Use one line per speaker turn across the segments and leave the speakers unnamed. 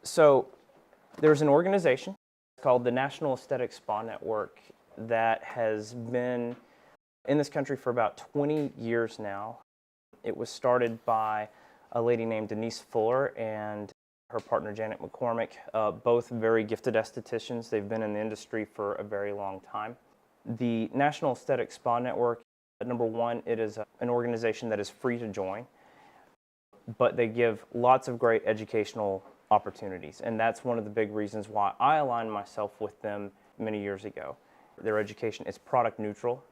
So there's an organization called the National Aesthetic Spa Network that has been in this country for about 20 years now. It was started by a lady named Denise Fuller and her partner Janet McCormick, both very gifted estheticians. They've been in the industry for a very long time. The National Aesthetic Spa Network, number one, it is an organization that is free to join, but they give lots of great educational opportunities, and that's one of the big reasons why I aligned myself with them many years ago. Their education is product neutral.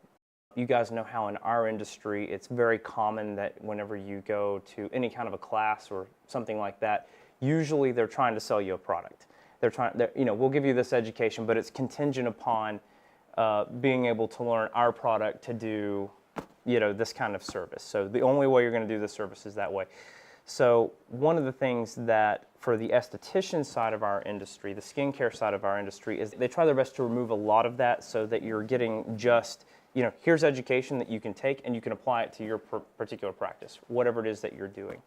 You guys know how in our industry it's very common that whenever you go to any kind of a class or something like that, usually they're trying to sell you a product. We'll give you this education, but it's contingent upon being able to learn our product to do, this kind of service. So the only way you're going to do this service is that way. So one of the things that for the esthetician side of our industry, the skincare side of our industry, is they try their best to remove a lot of that so that you're getting just, here's education that you can take and you can apply it to your particular practice, whatever it is that you're doing.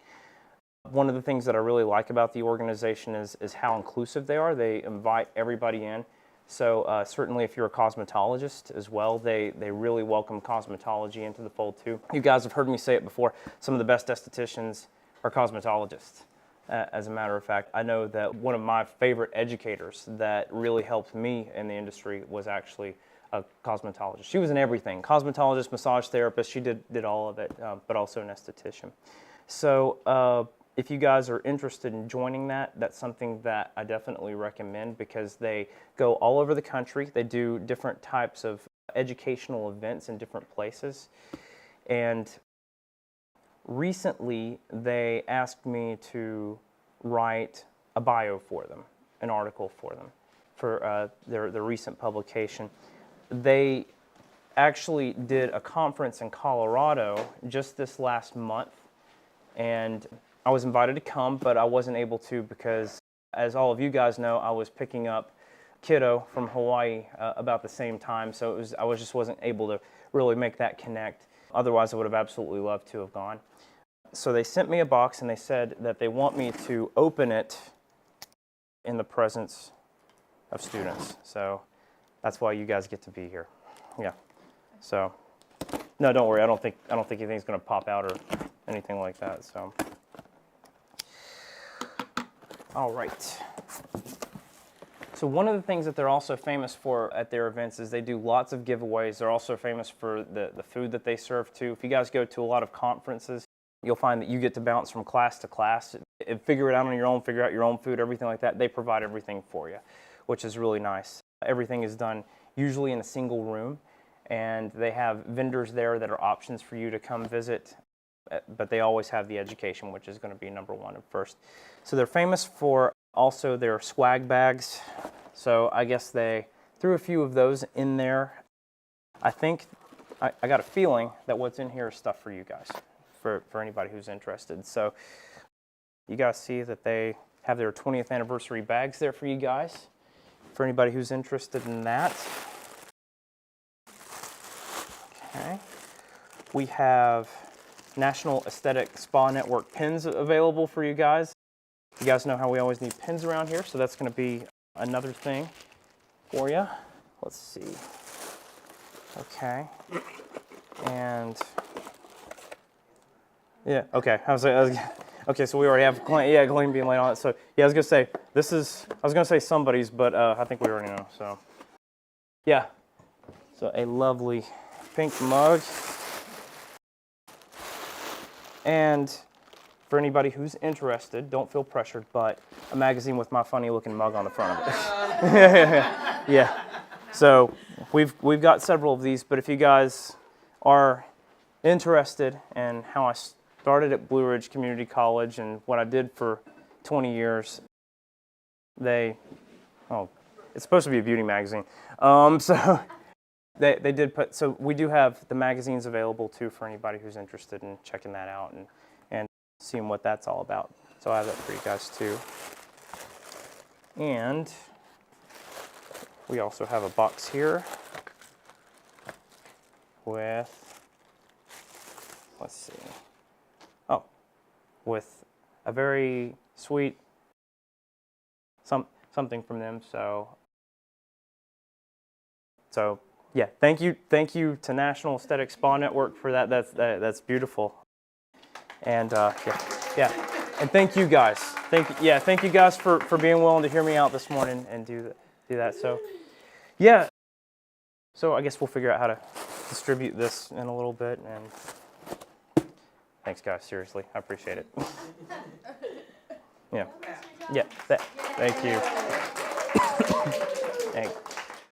One of the things that I really like about the organization is how inclusive they are. They invite everybody in. So certainly if you're a cosmetologist as well, they really welcome cosmetology into the fold too. You guys have heard me say it before, some of the best estheticians are cosmetologists. As a matter of fact, I know that one of my favorite educators that really helped me in the industry was actually a cosmetologist. She was in everything, cosmetologist, massage therapist, she did all of it, but also an esthetician. So if you guys are interested in joining that, that's something that I definitely recommend because they go all over the country. They do different types of educational events in different places. And recently, they asked me to write a bio for them, an article for them, for their recent publication. They actually did a conference in Colorado just this last month, and I was invited to come, but I wasn't able to because, as all of you guys know, I was picking up kiddo from Hawaii about the same time, so I just wasn't able to really make that connect. Otherwise, I would have absolutely loved to have gone. So they sent me a box and they said that they want me to open it in the presence of students. So that's why you guys get to be here. Yeah. So no, don't worry. I don't think anything's going to pop out or anything like that. So all right. So one of the things that they're also famous for at their events is they do lots of giveaways. They're also famous for the food that they serve too. If you guys go to a lot of conferences, you'll find that you get to bounce from class to class and figure it out on your own, figure out your own food, everything like that. They provide everything for you, which is really nice. Everything is done usually in a single room, and they have vendors there that are options for you to come visit, but they always have the education, which is going to be number one and first. So they're famous for also their swag bags. So I guess they threw a few of those in there. I think, I got a feeling that what's in here is stuff for you guys. For anybody who's interested. So you guys see that they have their 20th anniversary bags there for you guys, for anybody who's interested in that. Okay. We have National Aesthetic Spa Network pins available for you guys. You guys know how we always need pins around here, so that's going to be another thing for you. Let's see. Okay. And yeah, okay. Okay, so we already have clean being laid on it. So yeah, I was gonna say I was gonna say somebody's, but I think we already know. So yeah, so a lovely pink mug, and for anybody who's interested, don't feel pressured, but a magazine with my funny-looking mug on the front of it. Yeah. So we've got several of these, but if you guys are interested in how I started at Blue Ridge Community College and what I did for 20 years, it's supposed to be a beauty magazine. So they did put, so we do have the magazines available too for anybody who's interested in checking that out and seeing what that's all about. So I have that for you guys too. And we also have a box here with, let's see, with a very sweet something from them. So yeah, thank you to National Aesthetic Spa Network for that. That's beautiful. And yeah, and thank you guys. Thank you guys for being willing to hear me out this morning and do that. So yeah, so I guess we'll figure out how to distribute this in a little bit. And thanks, guys. Seriously, I appreciate it. Yeah, thank you. Thanks.